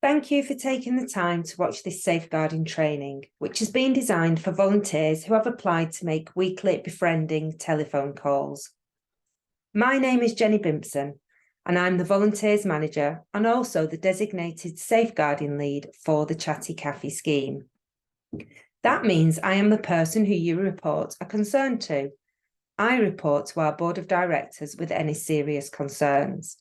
Thank you for taking the time to watch this safeguarding training, which has been designed for volunteers who have applied to make weekly befriending telephone calls. My name is Jenny Bimpson, and I'm the Volunteers Manager and also the designated safeguarding lead for the Chatty Cafe scheme. That means I am the person who you report a concern to. I report to our Board of Directors with any serious concerns.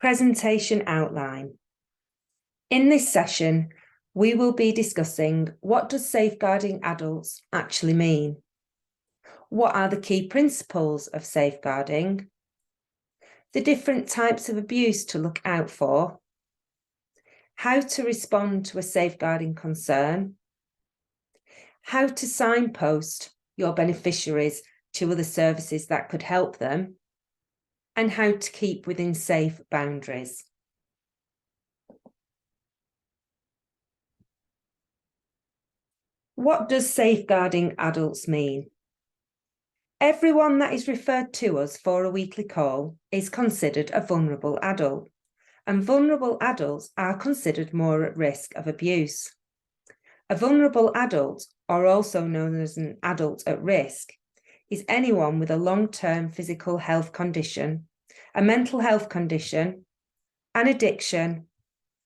Presentation outline. In this session, we will be discussing what does safeguarding adults actually mean? What are the key principles of safeguarding? The different types of abuse to look out for? How to respond to a safeguarding concern? How to signpost your beneficiaries to other services that could help them? And how to keep within safe boundaries. What does safeguarding adults mean? Everyone that is referred to us for a weekly call is considered a vulnerable adult, and vulnerable adults are considered more at risk of abuse. A vulnerable adult, or also known as an adult at risk, is anyone with a long-term physical health condition, a mental health condition, an addiction,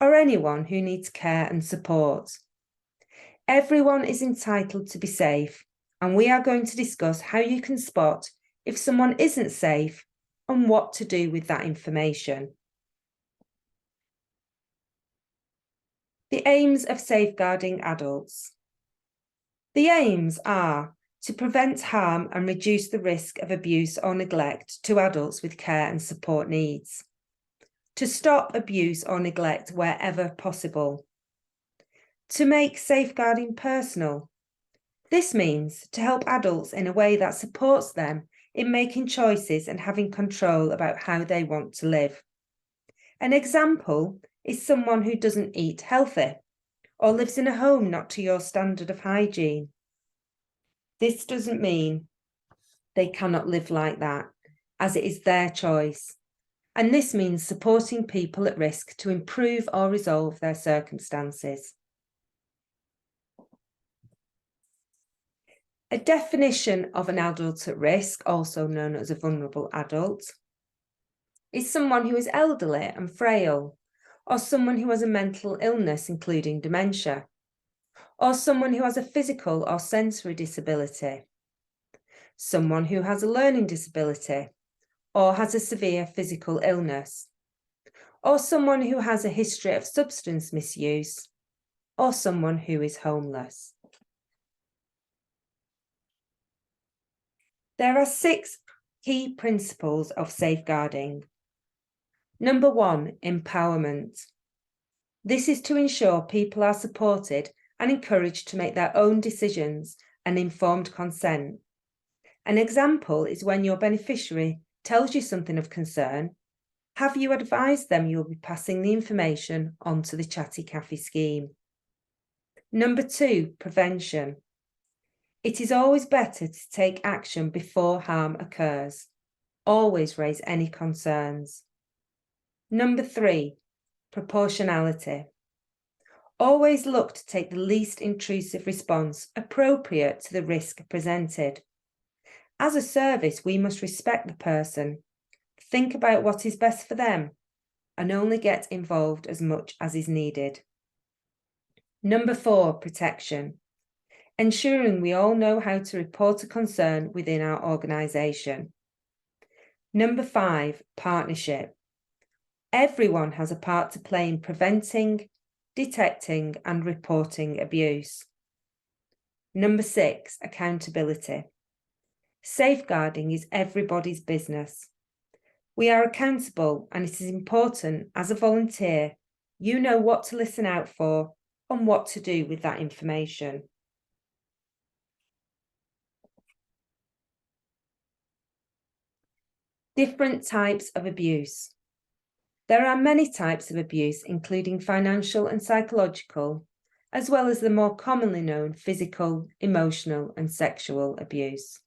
or anyone who needs care and support. Everyone is entitled to be safe, and we are going to discuss how you can spot if someone isn't safe and what to do with that information. The aims of safeguarding adults. The aims are to prevent harm and reduce the risk of abuse or neglect to adults with care and support needs. To stop abuse or neglect wherever possible. To make safeguarding personal. This means to help adults in a way that supports them in making choices and having control about how they want to live. An example is someone who doesn't eat healthy or lives in a home not to your standard of hygiene. This doesn't mean they cannot live like that, as it is their choice. And this means supporting people at risk to improve or resolve their circumstances. A definition of an adult at risk, also known as a vulnerable adult, is someone who is elderly and frail, or someone who has a mental illness, including dementia, or someone who has a physical or sensory disability, someone who has a learning disability, or has a severe physical illness, or someone who has a history of substance misuse, or someone who is homeless. There are 6 key principles of safeguarding. Number 1, empowerment. This is to ensure people are supported and encouraged to make their own decisions and informed consent. An example is when your beneficiary tells you something of concern, have you advised them you will be passing the information onto the Chatty Cafe scheme? Number 2, prevention. It is always better to take action before harm occurs. Always raise any concerns. Number 3, proportionality. Always look to take the least intrusive response appropriate to the risk presented. As a service, we must respect the person, think about what is best for them, and only get involved as much as is needed. Number 4, protection. Ensuring we all know how to report a concern within our organisation. Number 5, partnership. Everyone has a part to play in preventing, detecting and reporting abuse. Number 6, accountability. Safeguarding is everybody's business. We are accountable, and it is important as a volunteer, you know what to listen out for and what to do with that information. Different types of abuse. There are many types of abuse, including financial and psychological, as well as the more commonly known physical, emotional, and sexual abuse.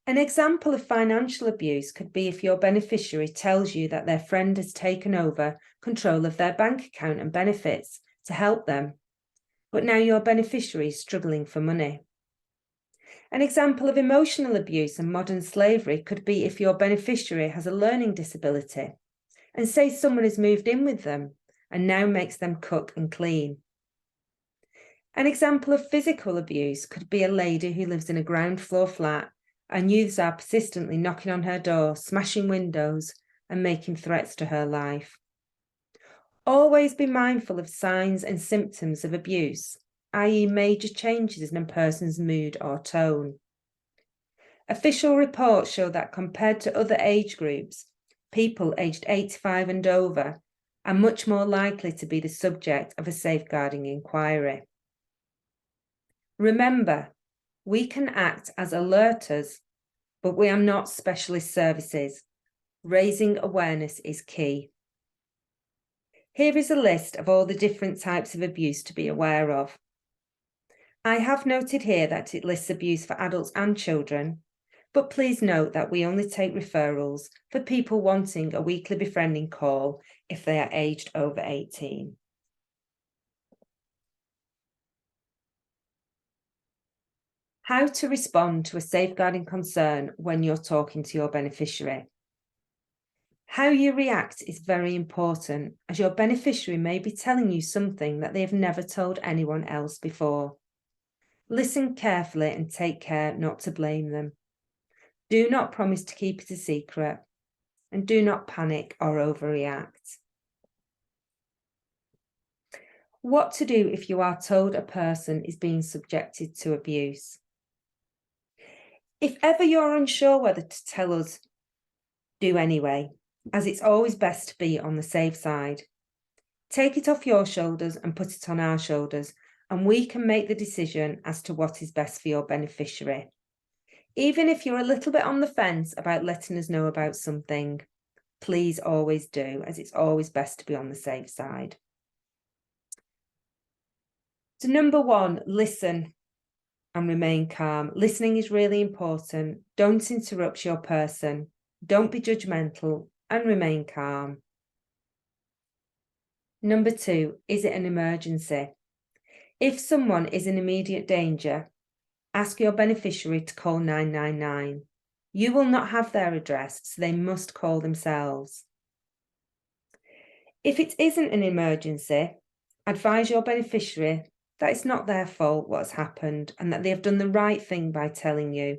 An example of financial abuse could be if your beneficiary tells you that their friend has taken over control of their bank account and benefits to help them, but now your beneficiary is struggling for money. An example of emotional abuse and modern slavery could be if your beneficiary has a learning disability and say someone has moved in with them and now makes them cook and clean. An example of physical abuse could be a lady who lives in a ground floor flat and youths are persistently knocking on her door, smashing windows and making threats to her life. Always be mindful of signs and symptoms of abuse, i.e. major changes in a person's mood or tone. Official reports show that compared to other age groups, people aged 85 and over are much more likely to be the subject of a safeguarding inquiry. Remember, we can act as alerters, but we are not specialist services. Raising awareness is key. Here is a list of all the different types of abuse to be aware of. I have noted here that it lists abuse for adults and children, but please note that we only take referrals for people wanting a weekly befriending call if they are aged over 18. How to respond to a safeguarding concern when you're talking to your beneficiary. How you react is very important, as your beneficiary may be telling you something that they have never told anyone else before. Listen carefully and take care not to blame them. Do not promise to keep it a secret, and do not panic or overreact. What to do if you are told a person is being subjected to abuse. If ever you're unsure whether to tell us, do anyway, as it's always best to be on the safe side. Take it off your shoulders and put it on our shoulders, and we can make the decision as to what is best for your beneficiary. Even if you're a little bit on the fence about letting us know about something, please always do, as it's always best to be on the safe side. So number 1, listen and remain calm. Listening is really important. Don't interrupt your person. Don't be judgmental and remain calm. Number 2, is it an emergency? If someone is in immediate danger, ask your beneficiary to call 999. You will not have their address, so they must call themselves. If it isn't an emergency, advise your beneficiary that it's not their fault what's happened and that they have done the right thing by telling you.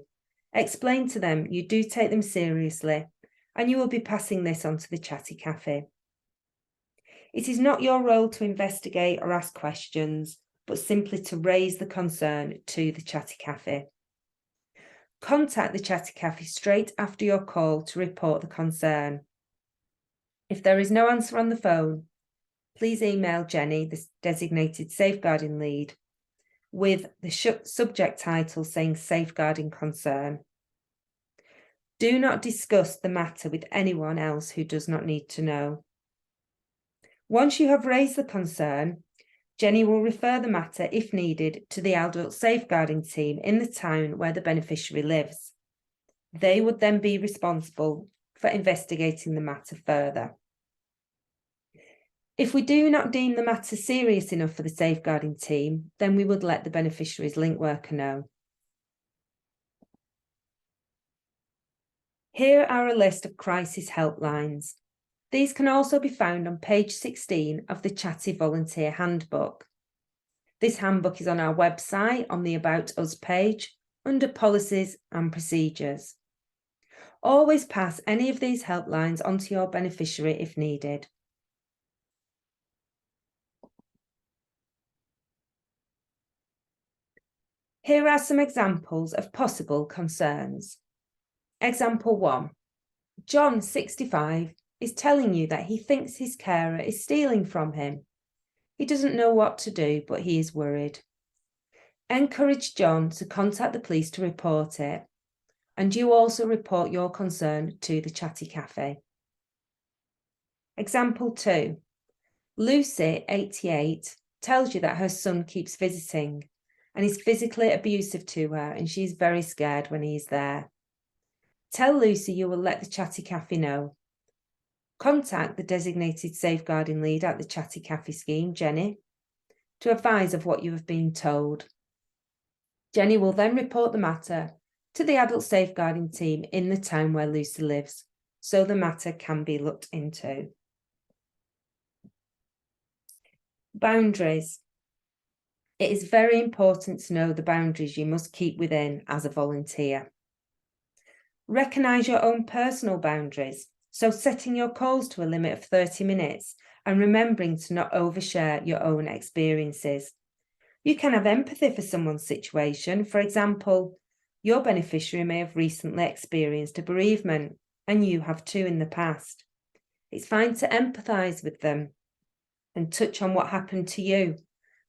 Explain to them you do take them seriously and you will be passing this on to the Chatty Cafe. It is not your role to investigate or ask questions, but simply to raise the concern to the Chatty Cafe. Contact the Chatty Cafe straight after your call to report the concern. If there is no answer on the phone, please email Jenny, the designated safeguarding lead, with the subject title saying safeguarding concern. Do not discuss the matter with anyone else who does not need to know. Once you have raised the concern, Jenny will refer the matter, if needed, to the adult safeguarding team in the town where the beneficiary lives. They would then be responsible for investigating the matter further. If we do not deem the matter serious enough for the safeguarding team, then we would let the beneficiary's link worker know. Here are a list of crisis helplines. These can also be found on page 16 of the Chatty Volunteer Handbook. This handbook is on our website on the About Us page under Policies and Procedures. Always pass any of these helplines onto your beneficiary if needed. Here are some examples of possible concerns. Example 1. John, 65, is telling you that he thinks his carer is stealing from him. He doesn't know what to do, but he is worried. Encourage John to contact the police to report it, and you also report your concern to the Chatty Cafe. Example 2. Lucy, 88, tells you that her son keeps visiting and is physically abusive to her, and she's very scared when he's there. Tell Lucy you will let the Chatty Cafe know. Contact the designated safeguarding lead at the Chatty Cafe scheme, Jenny, to advise of what you have been told. Jenny will then report the matter to the adult safeguarding team in the town where Lucy lives, so the matter can be looked into. Boundaries. It is very important to know the boundaries you must keep within as a volunteer. Recognise your own personal boundaries, so setting your calls to a limit of 30 minutes and remembering to not overshare your own experiences. You can have empathy for someone's situation. For example, your beneficiary may have recently experienced a bereavement and you have too in the past. It's fine to empathise with them and touch on what happened to you,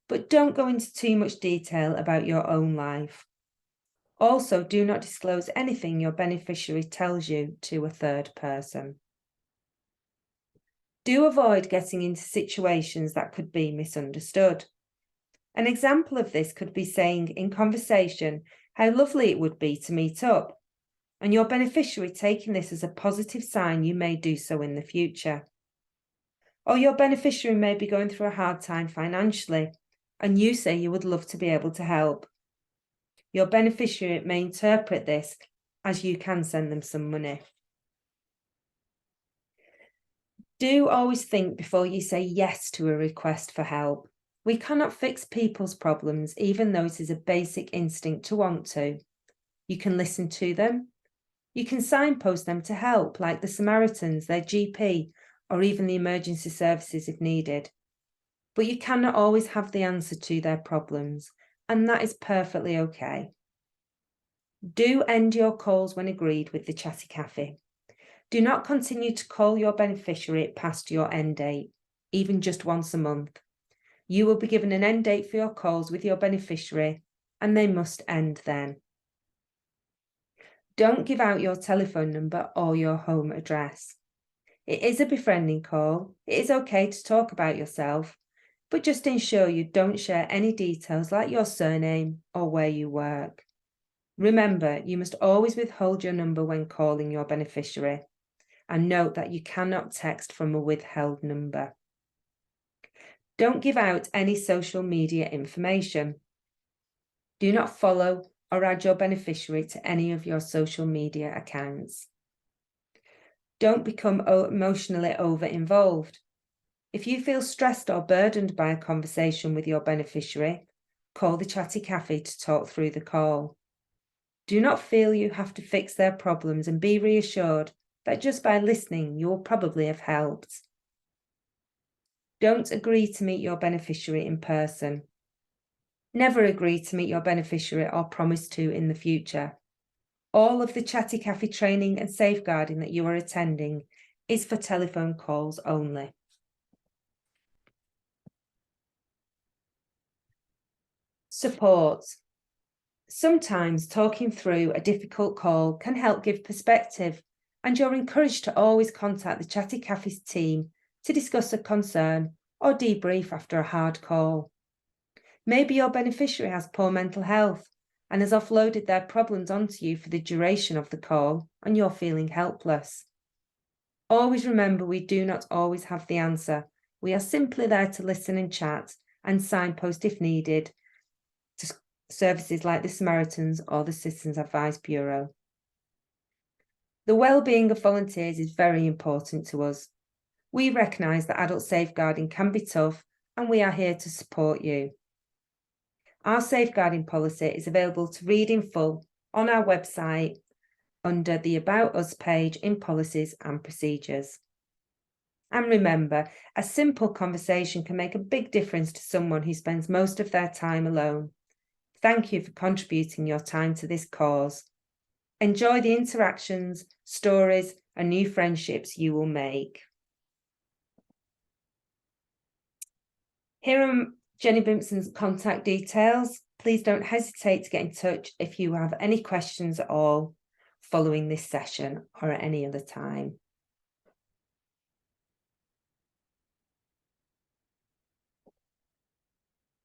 but don't go into too much detail about your own life. Also, do not disclose anything your beneficiary tells you to a third person. Do avoid getting into situations that could be misunderstood. An example of this could be saying in conversation how lovely it would be to meet up, and your beneficiary taking this as a positive sign you may do so in the future. Or your beneficiary may be going through a hard time financially, and you say you would love to be able to help. Your beneficiary may interpret this as you can send them some money. Do always think before you say yes to a request for help. We cannot fix people's problems, even though it is a basic instinct to want to. You can listen to them. You can signpost them to help, like the Samaritans, their GP, or even the emergency services if needed. But you cannot always have the answer to their problems, and that is perfectly okay. Do end your calls when agreed with the Chatty Cafe. Do not continue to call your beneficiary past your end date, even just once a month. You will be given an end date for your calls with your beneficiary, and they must end then. Don't give out your telephone number or your home address. It is a befriending call. It is okay to talk about yourself, but just ensure you don't share any details like your surname or where you work. Remember, you must always withhold your number when calling your beneficiary, and note that you cannot text from a withheld number. Don't give out any social media information. Do not follow or add your beneficiary to any of your social media accounts. Don't become emotionally over-involved. If you feel stressed or burdened by a conversation with your beneficiary, call the Chatty Cafe to talk through the call. Do not feel you have to fix their problems, and be reassured that just by listening, you will probably have helped. Don't agree to meet your beneficiary in person. Never agree to meet your beneficiary or promise to in the future. All of the Chatty Cafe training and safeguarding that you are attending is for telephone calls only. Support. Sometimes talking through a difficult call can help give perspective, and you're encouraged to always contact the Chatty Cafe's team to discuss a concern or debrief after a hard call. Maybe your beneficiary has poor mental health and has offloaded their problems onto you for the duration of the call, and you're feeling helpless. Always remember, we do not always have the answer. We are simply there to listen and chat and signpost if needed to services like the Samaritans or the Citizens Advice Bureau. The well-being of volunteers is very important to us. We recognise that adult safeguarding can be tough, and we are here to support you. Our safeguarding policy is available to read in full on our website under the About Us page in Policies and Procedures. And remember, a simple conversation can make a big difference to someone who spends most of their time alone. Thank you for contributing your time to this cause. Enjoy the interactions, stories, and new friendships you will make. Here are Jenny Bimpson's contact details. Please don't hesitate to get in touch if you have any questions at all following this session or at any other time.